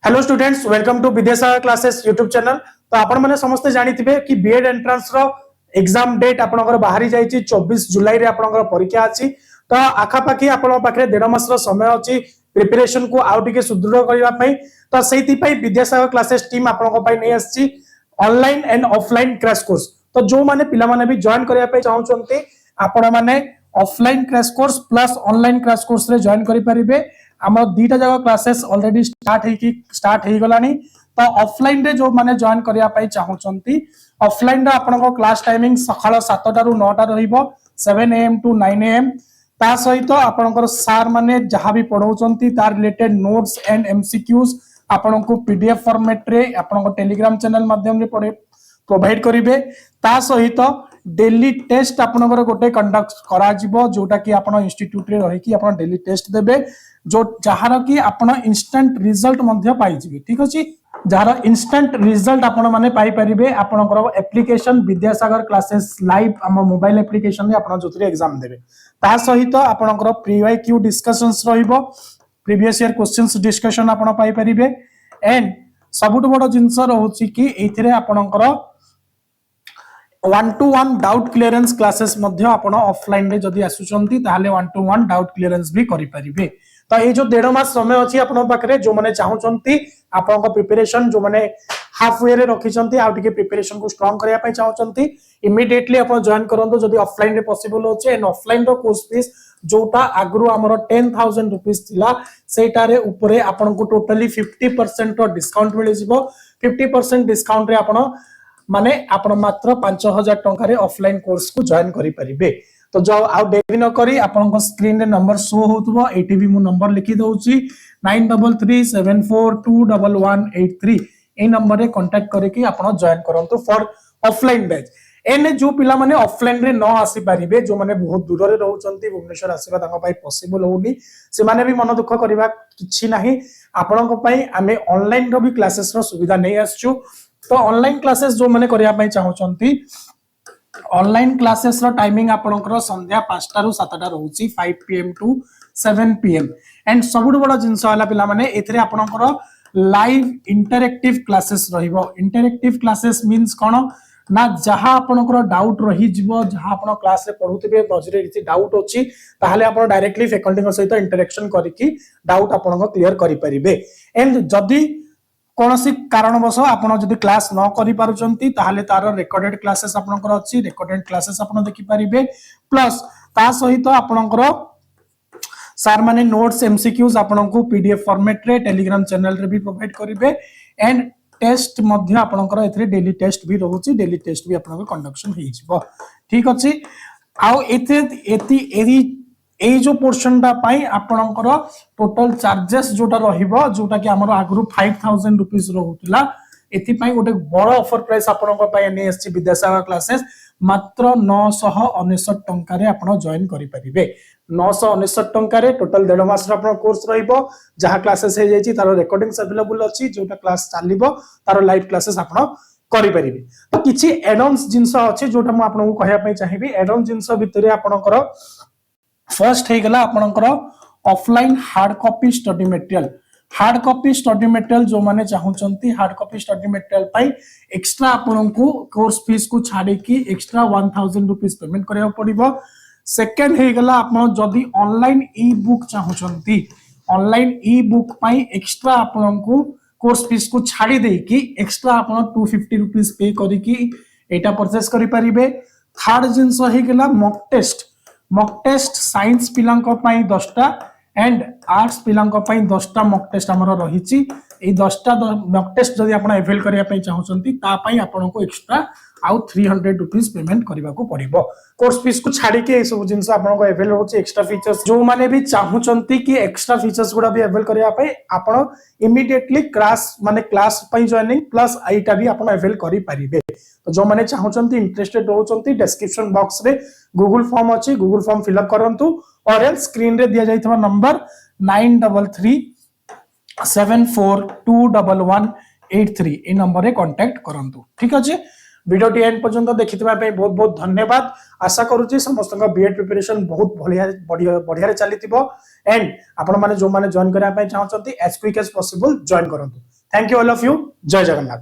Hello students, welcome to Vidyasagar classes YouTube channel. तो आपण मैंने समस्ते जानिथिबे कि बीएड एंट्रांस रो एग्जाम डेट आपनकर बाहरी जाईची 24 जुलाई रे आपनकर परीक्षा अछि। तो आखा पाखी आपन पाखरे 1.5 मास रो समय अछि प्रिपरेशन को आउ टिके सुदृढ़ करिवा पई। तो सेति पई विद्यासागर क्लासेस टीम आपनकर पई नै आछि online and offline crash course. तो जो माने पिला माने भी जॉइन करिया पई चाहउचंती आपण माने offline crash course plus online crash course रे जॉइन करि परिबे। आम दीटा जगह क्लासेस ऑलरेडी स्टार्ट हो गलानी। तो ऑफलाइन रे जो माने जॉइन करिया पई चाहउचंती ऑफलाइन रे आपनको क्लास टाइमिंग सकाळ 7टा रु 9टा रहिबो 7 AM टू 9 AM। ता सहित आपनकर सार माने जहां भी पढौचंती तार रिलेटेड नोट्स एंड एमसीक्यूज आपनको पीडीएफ फॉर्मेट रे आपनको टेलीग्राम चैनल माध्यम रे प्रोवाइड करिवे। ता सहित डेली टेस्ट आपनकर गोटे कंडक्ट करा जिवो जोटा कि आपण इंस्टीट्यूट रे रही कि आपण डेली टेस्ट देबे जो जहार कि आपण इंस्टेंट रिजल्ट मध्ये पाई जिवे। ठीक अछि, जहार इंस्टेंट रिजल्ट आपण माने पाई परिबे आपनकर एप्लीकेशन विद्यासागर क्लासेस लाइव हम मोबाइल एप्लीकेशन रे आपण जोतरे एग्जाम देबे। ता सहित आपनकर प्रीवाईक्यू डिस्कशंस रहिबो, प्रीवियस ईयर क्वेश्चंस डिस्कशन आपण पाई परिबे। एंड सबुठ बड़ जिंस रहउची कि एथिरे आपनकर 1-to-1 डाउट क्लियरेंस क्लासेस मध्य आपण ऑफलाइन रे जदी आसुचंती ताहाले 1-to-1 डाउट क्लियरेंस भी करि परिबे। तो ये जो 1.5 मास समय अछि आपण पाखरे जो माने चाहउचंती आपण को प्रिपरेशन जो माने हाफ वे रे रखिचंती आ टिके प्रिपरेशन को स्ट्रांग करिया पय चाहउचंती इमीडिएटली आपण जॉइन करंतो जदी ऑफलाइन रे पॉसिबल होचे। एंड ऑफलाइन रो कोर्स फीस जोटा आगरु हमरो 10,000 रुपीस थिला सेटा रे ऊपरे आपण को टोटली 50% रो डिस्काउंट मिलि जिवो। 50% डिस्काउंट रे आपण माने आपण मात्र 5,000 टंका रे ऑफलाइन कोर्स को जॉइन करि परिबे। तो जो आ डेरी न करी आपण को स्क्रीन रे नंबर शो होतबो एटी भी मु नंबर लिखि दउची 9337421183 ए नंबर रे कांटेक्ट करे कि आपण जॉइन करंतु फॉर ऑफलाइन बैच। एने जो पिला माने ऑफलाइन रे न आसी परिबे जो माने बहुत दूर रे रहउचंती भुवनेश्वर आसीबा ताका पई पॉसिबल होउनी से माने भी मन दुख करबा किछि नाही। आपण को पई आमे ऑनलाइन रो भी क्लासेस रो सुविधा नै आछू। तो ऑनलाइन क्लासेस जो माने करिया पई चाहउचंती ऑनलाइन क्लासेस रो टाइमिंग आपनकर संध्या 5टा रु 7टा रहउची 5 PM टू 7 PM। एंड सबुठ बड़ जिंस वाला पिला माने एथरे आपनकर लाइव इंटरैक्टिव क्लासेस रहिबो। इंटरैक्टिव क्लासेस मींस कोन ना जहां आपनकर डाउट रही जिवो जहां आपण क्लास रे पढुतिबे बजरे किछि डाउट अछि ताहाले आपण डायरेक्टली फैकल्टी सहित इंटरेक्शन करिकि डाउट आपनकर क्लियर करि परिबे। एंड जदी कोनोसी कारणवश आपण जदी क्लास न करि पारुचंती ताहाले तार रेकॉर्डेड क्लासेस आपनकर अछि रेकॉर्डेड क्लासेस आपण देखि परिबे। प्लस ता सहित आपनकर सार माने नोट्स एमसीक्यूज आपनको पीडीएफ फॉर्मेट रे टेलीग्राम चैनल रे भी प्रोवाइड करिवे। एंड टेस्ट मध्य आपनकर एथरे डेली टेस्ट भी रहउची, डेली टेस्ट भी आपनकर कंडक्शन हेइ जिवो। ठीक अछि, आउ एथि ए जो पोर्शन टा पाई आपनकर टोटल चार्जेस जोटा रहिबो जोटा कि हमर आगरु 5,000 रुपीस रहउतला एथि पाई गोटे बड़ ऑफर प्राइस आपनकर पाई नै आछि विद्यासागर क्लासेस मात्र 999 टंका रे आपण जॉइन करि परिबे। 999 टंका रे टोटल 1.5 मास रो आपण कोर्स रहिबो जहा क्लासेस हे जायछि तारो रिकॉर्डिंग्स अवेलेबल अछि जोटा क्लास चालिबो तारो लाइव क्लासेस आपण करि परिबे। तो किछि एडॉन्स जिंस अछि जोटा म आपन को कहया पई चाहिबी। एडॉन जिंस भितरे आपनकर फर्स्ट हे गला आपनकर offline hard copy study material. Hard copy study material जो माने चाहउचंती हार्ड कॉपी स्टडी मटेरियल पाई एक्स्ट्रा आपन को कोर्स फीस को छाडी की एक्स्ट्रा 1,000 रुपीस पेमेंट करिया पड़िबो। सेकंड हे गला आपन जदी ऑनलाइन ई बुक चाहउचंती ऑनलाइन ई बुक पाई एक्स्ट्रा आपन को कोर्स फीस को छाडी दे की एक्स्ट्रा आपन 250 रुपीस पे करी की एटा परचेस करि परिबे। थर्ड जिंस हे गला मॉक टेस्ट साइंस पिलांको पाई 10टा एंड आर्ट्स पिलांको पाई 10टा मॉक टेस्ट हमर रहिची। ए 10टा मॉक टेस्ट जदी आपण अवेल करिया पई चाहउचंती ता पई आपण को एक्स्ट्रा आउ 300 रुपीस पेमेंट करबा को पड़िबो। कोर्स फीस को छाडी के ए सब जिंस आपण को अवेल होची एक्स्ट्रा फीचर्स जो माने भी चाहउचंती कि एक्स्ट्रा फीचर्स गुडा भी अवेल करिया पई आपण इमीडिएटली क्लास पई जॉइनिंग प्लस आईटा भी आपण अवेल करि परिबे। तो जो माने चाहउचंती इंटरेस्टेड होचंती डिस्क्रिप्शन बॉक्स रे गूगल फॉर्म अछि गूगल फॉर्म फिल अप करंतु और एल स्क्रीन रे दिया जाइतबा नंबर 9337421183 ए नंबर रे कांटेक्ट करंतु। ठीक अछि, वीडियो टी एंड पर्यंत देखितबा पे बहुत बहुत धन्यवाद। आशा करूची समस्त बीएड प्रिपरेशन बहुत बढ़िया चलीथिबो। एंड आपण माने जो माने जॉइन करा पे चाहउचंती as quick as possible join करंतु। Thank you all of you. जय जगन्नाथ।